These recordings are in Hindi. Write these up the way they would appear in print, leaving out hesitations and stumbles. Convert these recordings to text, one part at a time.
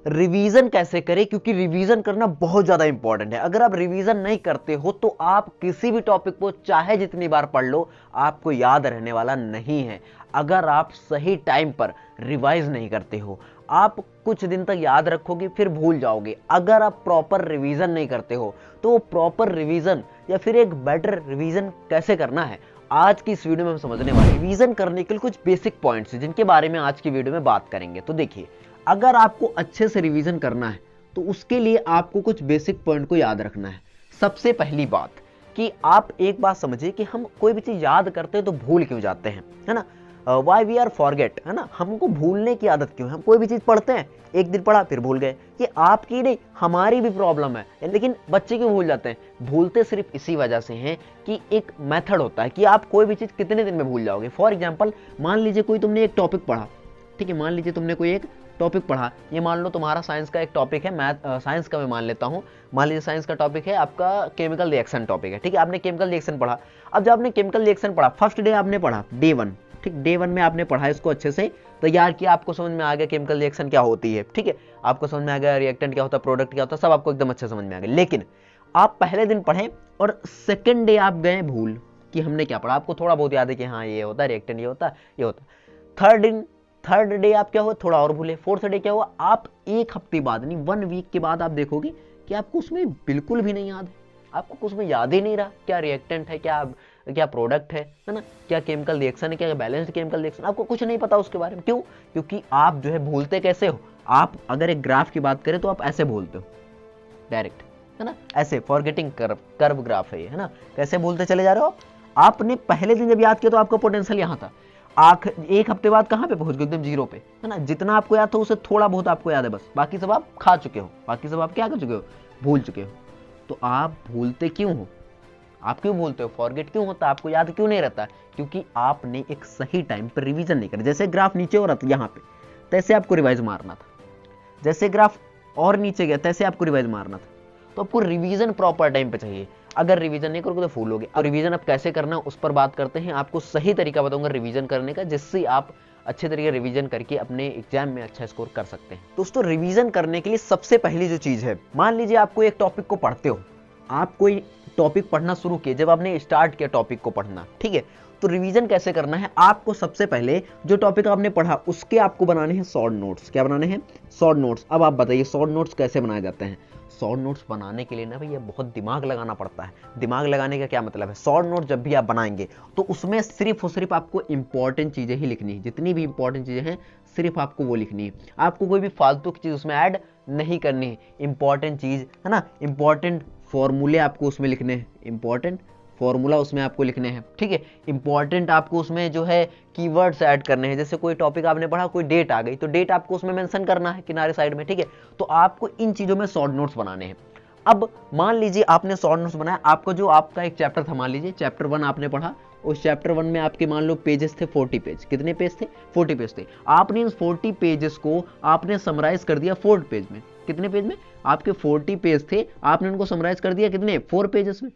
रिवीजन कैसे करें, क्योंकि रिवीजन करना बहुत ज्यादा इंपॉर्टेंट है। अगर आप रिवीजन नहीं करते हो तो आप किसी भी टॉपिक को चाहे जितनी बार पढ़ लो, आपको याद रहने वाला नहीं है। अगर आप सही टाइम पर रिवाइज नहीं करते हो, आप कुछ दिन तक याद रखोगे फिर भूल जाओगे। अगर आप प्रॉपर रिवीजन नहीं करते हो तो वो प्रॉपर रिवीजन या फिर एक बेटर रिवीजन कैसे करना है, आज की इस वीडियो में हम समझने वाले। रिवीजन करने के लिए कुछ बेसिक पॉइंट्स हैं जिनके बारे में आज की वीडियो में बात करेंगे। तो देखिए, अगर आपको अच्छे से रिवीजन करना है तो उसके लिए आपको कुछ बेसिक पॉइंट को याद रखना है। सबसे पहली बात कि आप एक बात समझिए कि हम कोई भी चीज याद करते हैं तो भूल क्यों जाते हैं, है ना। वाई वी आर फॉरगेट, है ना। हमको भूलने की आदत क्यों है। हम कोई भी चीज पढ़ते हैं, एक दिन पढ़ा फिर भूल गए। ये आपकी नहीं हमारी भी प्रॉब्लम है, लेकिन बच्चे क्यों भूल जाते हैं। भूलते सिर्फ इसी वजह से हैं कि एक मेथड होता है कि आप कोई भी चीज कितने दिन में भूल जाओगे। फॉर एग्जाम्पल, मान लीजिए कोई तुमने एक टॉपिक पढ़ा, ठीक है, मान लीजिए तुमने कोई एक टॉपिक पढ़ा। ये मान लो तुम्हारा साइंस का एक टॉपिक है, मैथ साइंस का मैं मान लेता हूँ। मान लीजिए साइंस का टॉपिक है आपका केमिकल रिएक्शन टॉपिक है, ठीक है। आपने केमिकल रिएक्शन पढ़ा। अब जब आपने केमिकल रिएक्शन पढ़ा, फर्स्ट डे आपने पढ़ा, डे 1, ठीक, डे 1 में आपने पढ़ा, इसको अच्छे से तैयार किया, आपको समझ में आ गया केमिकल रिएक्शन क्या होती है, ठीक है। आपको समझ में आ गया रिएक्टेंट क्या होता है, प्रोडक्ट क्या होता है, सब आपको एकदम अच्छे समझ में आ गया। लेकिन आप पहले दिन पढ़े और सेकेंड डे आप गए भूल कि हमने क्या पढ़ा। आपको थोड़ा बहुत याद है कि हाँ ये होता है रिएक्टेंट, ये होता है, ये होता है। थर्ड डे आप क्या हुआ, थोड़ा और भूले। फोर्थ डे क्या हुआ, आप एक हफ्ते बाद नहीं 1 वीक के बाद आप देखोगे कि आपको उसमें बिल्कुल भी नहीं याद है। आपको उसमें याद ही नहीं रहा क्या रिएक्टेंट है, क्या प्रोडक्ट है ना, क्या केमिकल रिएक्शन है, क्या बैलेंस्ड केमिकल रिएक्शन, आपको कुछ नहीं पता उसके बारे में। क्यों? क्योंकि आप जो है भूलते कैसे हो। आप अगर एक ग्राफ की बात करें तो आप ऐसे भूलते हो डायरेक्ट, है ना, ऐसे फॉरगेटिंग कर्व ग्राफ है ये, है ना। कैसे भूलते चले जा रहे हो आप। आपने पहले दिन जब याद किया तो आपका पोटेंशियल यहां था, एक हफ्ते बाद कहां पे पहुंच गए, एकदम जीरो पे, है ना। जितना आपको याद था उससे थोड़ा बहुत आपको याद है बस, बाकी सब आप खा चुके हो, बाकी सब आप क्या कर चुके हो, भूल चुके हो। तो आप भूलते क्यों हो, आप क्यों भूलते हो, फॉरगेट क्यों होता है, आपको याद क्यों नहीं रहता, क्योंकि आपने एक सही टाइम पर रिवीजन नहीं करा। जैसे ग्राफ नीचे हो रहा था यहाँ पे, तैसे आपको रिवाइज मारना था। जैसे ग्राफ और नीचे गया तैसे आपको रिवाइज मारना था। तो आपको रिवीजन प्रॉपर टाइम पे चाहिए। अगर रिवीजन नहीं करोगे तो फूलोगे। और रिवीजन अब कैसे करना उस पर बात करते हैं। आपको सही तरीका बताऊंगा रिवीजन करने का, जिससे आप अच्छे तरीके रिवीजन करके अपने एग्जाम में अच्छा स्कोर कर सकते हैं। दोस्तों, रिवीजन करने के लिए सबसे पहली जो चीज है, मान लीजिए आप कोई एक टॉपिक को पढ़ते हो, आप कोई टॉपिक पढ़ना शुरू किए, जब आपने स्टार्ट किया टॉपिक को पढ़ना, ठीक है, तो रिवीजन कैसे करना है। आपको सबसे पहले जो टॉपिक आपने पढ़ा उसके आपको बनाने हैं शॉर्ट नोट्स। क्या बनाने हैं? Short notes. अब आप बताइए शॉर्ट नोट्स कैसे बनाए जाते हैं। शॉर्ट नोट्स बनाने के लिए ना भैया बहुत दिमाग लगाना पड़ता है। दिमाग लगाने का क्या मतलब है, शॉर्ट नोट जब भी आप बनाएंगे तो उसमें सिर्फ और सिर्फ आपको इंपॉर्टेंट चीजें ही लिखनी है। जितनी भी इंपॉर्टेंट चीजें हैं सिर्फ आपको वो लिखनी है। आपको कोई भी फालतू की चीज उसमें ऐड नहीं करनी है। इंपॉर्टेंट चीज, है ना, इंपॉर्टेंट फॉर्मूले आपको उसमें लिखने हैं, इंपॉर्टेंट फॉर्मूला उसमें आपको लिखने हैं, ठीक है। इंपॉर्टेंट आपको उसमें जो है कीवर्ड्स ऐड करने हैं। जैसे कोई टॉपिक आपने पढ़ा, कोई डेट आ गई तो डेट आपको उसमें मेंशन करना है किनारे साइड में, ठीक है। तो आपको इन चीजों में शॉर्ट नोट्स बनाने हैं। अब मान लीजिए आपने शॉर्ट नोट्स बनाया, आपका जो आपका एक चैप्टर था, मान लीजिए चैप्टर 1 आपने पढ़ा, उस चैप्टर 1 में आपके मान लो पेजेस थे 40 पेज। कितने पेज थे? 40 पेज थे। आपने इन 40 पेजेस को आपने समराइज कर दिया 4 पेज में। कितने पेज में? आपके 40 पेज थे, आपने उनको समराइज कर दिया कितने? 4 पेजेस में।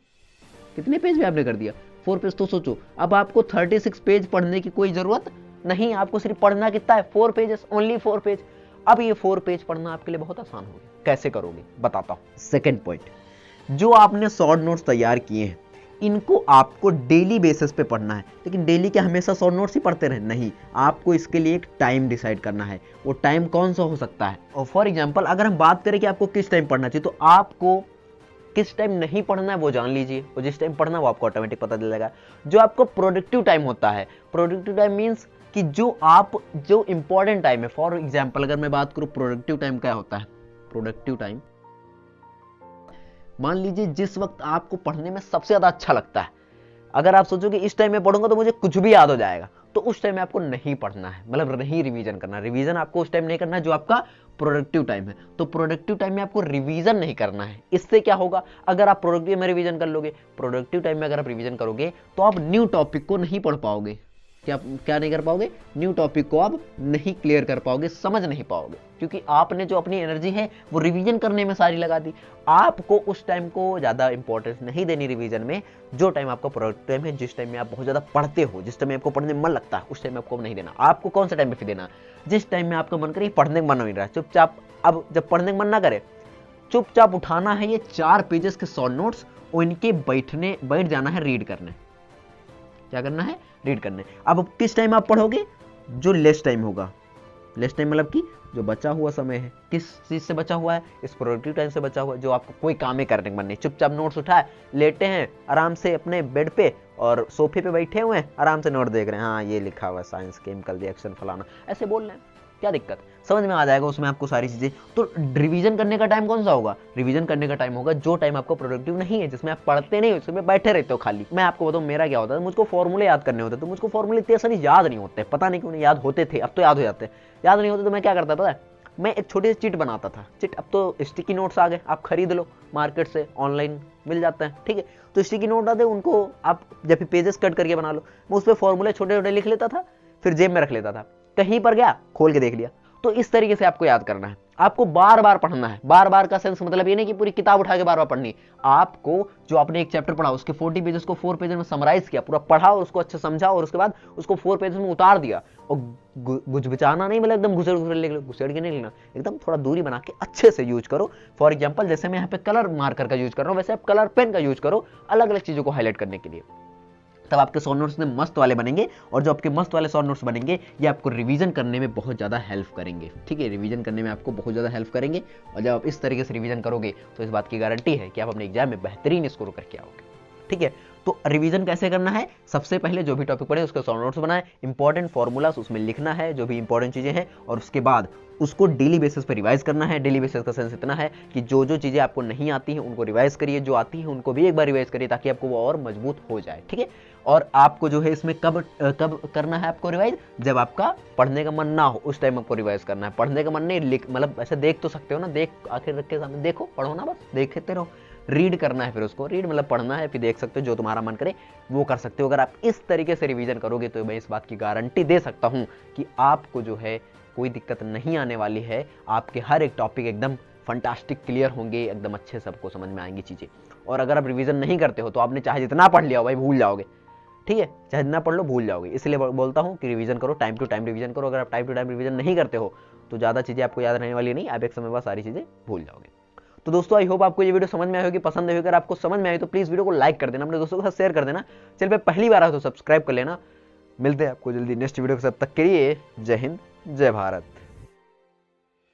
कितने पेज में आपने कर दिया? 4 पेज। तो सोचो अब आपको 36 पेज पढ़ने की कोई जरूरत नहीं। आपको सिर्फ पढ़ना कितना है? 4 पेजेस, ओनली 4 पेज। अब ये 4 पेज पढ़ना आपके लिए बहुत आसान हो गया। कैसे करोगे बताता हूं। सेकंड पॉइंट, जो आपने शॉर्ट नोट्स तैयार किए हैं इनको आपको डेली बेसिस पे पढ़ना है। लेकिन डेली क्या हमेशा शॉर्ट नोट्स ही पढ़ते रहे? नहीं, आपको इसके लिए एक टाइम डिसाइड करना है। वो टाइम कौन सा हो सकता है? और फॉर एग्जाम्पल अगर हम बात करें कि आपको किस टाइम पढ़ना चाहिए, तो आपको किस टाइम नहीं पढ़ना है वो जान लीजिए, और जिस टाइम पढ़ना है वो आपको ऑटोमेटिक पता चल जाएगा। जो आपको प्रोडक्टिव टाइम होता है, प्रोडक्टिव टाइम मींस कि जो इंपॉर्टेंट टाइम है। फॉर एग्जांपल अगर मैं बात करूं प्रोडक्टिव टाइम क्या होता है, प्रोडक्टिव टाइम मान लीजिए जिस वक्त आपको पढ़ने में सबसे ज्यादा अच्छा लगता है। अगर आप सोचोगे इस टाइम में पढ़ूंगा तो मुझे कुछ भी याद हो जाएगा, तो उस टाइम में आपको नहीं पढ़ना है, मतलब नहीं रिवीजन करना। रिवीजन आपको उस टाइम नहीं करना है जो आपका प्रोडक्टिव टाइम है। तो प्रोडक्टिव टाइम में आपको रिवीजन नहीं करना है। इससे क्या होगा, अगर आप प्रोडक्टिव में रिवीजन कर लोगे, प्रोडक्टिव टाइम में अगर आप रिवीजन करोगे तो आप न्यू टॉपिक को नहीं पढ़ पाओगे। क्या क्या नहीं कर पाओगे, न्यू टॉपिक को आप नहीं क्लियर कर पाओगे, समझ नहीं पाओगे, क्योंकि आपने जो अपनी एनर्जी है वो रिवीजन करने में सारी लगा दी। आपको उस टाइम को ज्यादा इंपॉर्टेंस नहीं देनी रिवीजन में, जो टाइम आपका प्रोडक्टिव टाइम है, जिस टाइम में आप बहुत ज्यादा पढ़ते हो, जिस टाइम में आपको पढ़ने में मन लगता है, उस टाइम में आपको नहीं देना। आपको कौन सा टाइम पे फिर देना, जिस टाइम में आपका मन करे पढ़ने का मन नहीं रहा, चुपचाप, अब जब पढ़ने का मन ना करे, चुपचाप उठाना है ये 4 पेजेस के शॉर्ट नोट्स और इनके बैठ जाना है रीड करने। क्या करना है, रीड करने। अब किस टाइम आप पढ़ोगे, जो लेस टाइम होगा, लेस टाइम मतलब कि जो बचा हुआ समय है, किस चीज से बचा हुआ है, इस प्रोडक्टिव टाइम से बचा हुआ है, जो आपको कोई काम ही करने का मन नहीं, चुपचाप नोट्स उठाए, लेटे हैं आराम से अपने बेड पे और सोफे पे बैठे हुए हैं, आराम से नोट देख रहे हैं, हाँ ये लिखा हुआ है साइंस केमिकल रिएक्शन फलाना, ऐसे बोल रहे हैं, क्या दिक्कत, समझ में आ जाएगा उसमें आपको सारी चीजें। तो रिवीजन करने का टाइम कौन सा होगा, रिवीजन करने का टाइम होगा जो टाइम आपको प्रोडक्टिव नहीं है, जिसमें आप पढ़ते नहीं हो, उसमें बैठे रहते हो खाली। मैं आपको बताऊं मेरा क्या होता है, मुझको फॉर्मूले याद करने होते, तो मुझको फॉर्मूले इतने आसानी याद नहीं होते, पता नहीं क्यों नहीं याद होते थे, अब तो याद हो जाते हैं। याद नहीं होते तो मैं क्या करता पता है, मैं एक छोटी सी चिट बनाता था, चिट, अब तो स्टिकी नोट्स आ गए, आप खरीद लो मार्केट से, ऑनलाइन मिल जाता है, ठीक है। तो स्टिकी नोट आते, उनको आप जब भी पेजेस कट करके बना लो, मैं उस पर फॉर्मूले छोटे छोटे लिख लेता था, फिर जेब में रख लेता था, कहीं पर गया खोल के देख लिया। तो इस तरीके से आपको याद करना है, आपको बार बार पढ़ना है। बार बार का सेंस मतलब ये नहीं कि पूरी किताब उठा के बार बार पढ़नी, आपको जो आपने एक चैप्टर पढ़ा उसके 40 पेजेस को 4 पेजेस में समराइज किया, पूरा पढ़ा और उसको अच्छे समझा, और उसके बाद उसको 4 पेजेस में उतार दिया, और गुजबचाना नहीं, मतलब एकदम घुसेड़ के नहीं लेना, एकदम थोड़ा दूरी बना के अच्छे से यूज करो। फॉर एग्जाम्पल जैसे मैं यहाँ पे कलर मार्कर का यूज कर रहा हूँ, वैसे आप कलर पेन का यूज करो अलग अलग चीजों को हाईलाइट करने के लिए, तब आपके शॉर्ट नोट्स में मस्त वाले बनेंगे। और जो आपके मस्त वाले शॉर्ट नोट्स बनेंगे ये आपको रिवीजन करने में बहुत ज़्यादा हेल्प करेंगे, ठीक है, रिवीजन करने में आपको बहुत ज़्यादा हेल्प करेंगे। और जब आप इस तरीके से रिवीजन करोगे तो इस बात की गारंटी है कि आप अपने एग्जाम में बेहतरीन स्कोर करके आओगे, ठीक है। तो रिवीजन कैसे करना है, सबसे पहले जो भी टॉपिक पढ़े उसके शॉर्ट नोट्स बनाए, इंपॉर्टेंट फॉर्मूलास उसमें लिखना है, जो भी इंपॉर्टेंट चीजें हैं, और उसके बाद उसको डेली बेसिस पर रिवाइज करना है। डेली बेसिस का सेंस इतना है कि जो जो चीजें आपको नहीं आती हैं उनको रिवाइज करिए, जो आती हैं उनको भी एक बार रिवाइज करिए, ताकि आपको वो और मजबूत हो जाए, ठीक है। और आपको जो है इसमें कब करना है आपको रिवाइज, जब आपका पढ़ने का मन ना हो उस टाइम आपको रिवाइज करना है। पढ़ने का मन नहीं, मतलब ऐसे देख तो सकते हो ना, देख आखिर रख के सामने देखो, पढ़ो ना, बस देखते रहो। रीड करना है, फिर उसको रीड मतलब पढ़ना है, फिर देख सकते हो, जो तुम्हारा मन करे वो कर सकते हो। अगर आप इस तरीके से रिवीजन करोगे तो मैं इस बात की गारंटी दे सकता हूं कि आपको जो है कोई दिक्कत नहीं आने वाली है। आपके हर एक टॉपिक एकदम फंटास्टिक क्लियर होंगे, एकदम अच्छे सबको समझ में आएंगी चीजें। और अगर आप रिवीजन नहीं करते हो तो आपने चाहे जितना पढ़ लिया हो भाई भूल जाओगे, ठीक है, चाहे जितना पढ़ लो भूल जाओगे। इसलिए बोलता हूं कि रिवीजन करो, टाइम टू टाइम रिवीजन करो। अगर आप टाइम टू टाइम रिवीजन नहीं करते हो तो ज्यादा चीजें आपको याद रहने वाली नहीं, आप एक समय बाद सारी चीजें भूल जाओगे। तो दोस्तों आई होप आपको ये वीडियो समझ में आई होगी, पसंद आई होगी। अगर आपको समझ में आई तो प्लीज वीडियो को लाइक कर देना, अपने दोस्तों के साथ शेयर कर देना। चल पे पहली बार आए तो सब्सक्राइब कर लेना। मिलते हैं आपको जल्दी नेक्स्ट वीडियो के, तब तक के लिए जय हिंद जय भारत।